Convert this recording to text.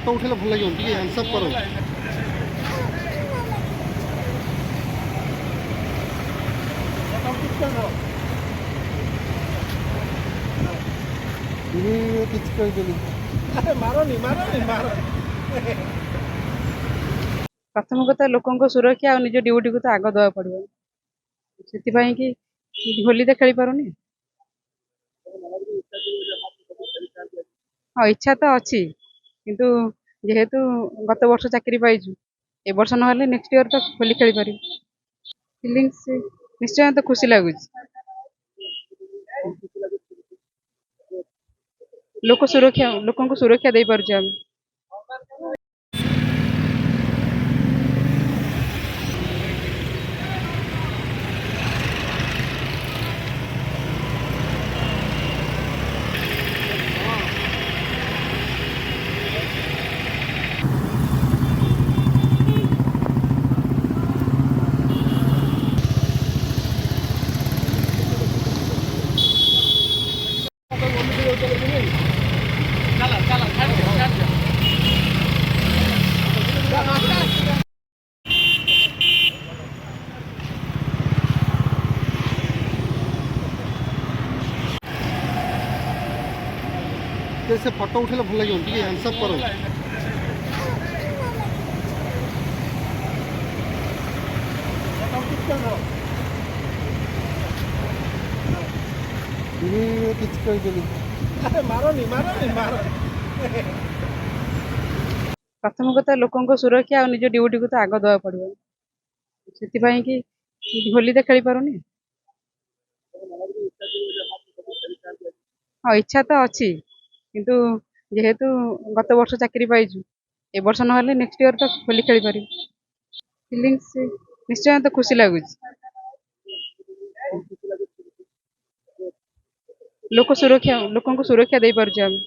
Photo ଉଠେଇଲେ ଭଲ ଲାଗିବ, ଟିକେ ହ୍ୟାଣ୍ଡସଅପ୍ କର। କିଛି କହିଦେଲି, ମାରନି ମାରନି ମାରନି। ପ୍ରଥମ କଥା ଲୋକଙ୍କ ସୁରକ୍ଷା ଆଉ ନିଜ ଡ୍ୟୁଟିକୁ ତ ଆଗ ଦେବାକୁ ପଡ଼ିବ। ସେଥିପାଇଁ କି ହୋଲି ତ ଖେଳି ପାରୁନି। ହଁ, ଇଚ୍ଛା ତ ଅଛି, କିନ୍ତୁ ଯେହେତୁ ଗତ ବର୍ଷ ଚାକିରି ପାଇଛୁ, ଏ ବର୍ଷ ନହେଲେ ନେକ୍ସଟ ଇୟର ତ ହୋଲି ଖେଳି ପାରିବୁ। ଫିଲିଙ୍ଗସ୍ ନିଶ୍ଚୟ ତ ଖୁସି ଲାଗୁଛି। ଲୋକଙ୍କୁ ସୁରକ୍ଷା ଦେଇପାରୁଛୁ ଆମେ। ସେ ଫଟୋ ଉଠେଇଲେ ଭଲ ଲାଗିବ, ଟିକେ ହ୍ୟାଣ୍ଡସଅପ୍ କର। କିଛି କହିଦେଲି, ମାରନି ମାରନି ମାରନି। ପ୍ରଥମ କଥା ଲୋକଙ୍କ ସୁରକ୍ଷା ଆଉ ନିଜ ଡ୍ୟୁଟିକୁ ତ ଆଗ ଦେବାକୁ ପଡ଼ିବ। ସେଥିପାଇଁ କି ହୋଲି ତ ଖେଳି ପାରୁନି। ହଁ, ଇଚ୍ଛା ତ ଅଛି, କିନ୍ତୁ ଯେହେତୁ ଗତ ବର୍ଷ ଚାକିରି ପାଇଛୁ, ଏ ବର୍ଷ ନହେଲେ ନେକ୍ସଟ ଇୟର ତ ହୋଲି ଖେଳି ପାରିବୁ। ଫିଲିଙ୍ଗସ୍ ନିଶ୍ଚୟ ତ ଖୁସି ଲାଗୁଛି। ଲୋକଙ୍କୁ ସୁରକ୍ଷା ଦେଇପାରୁଛୁ ଆମେ।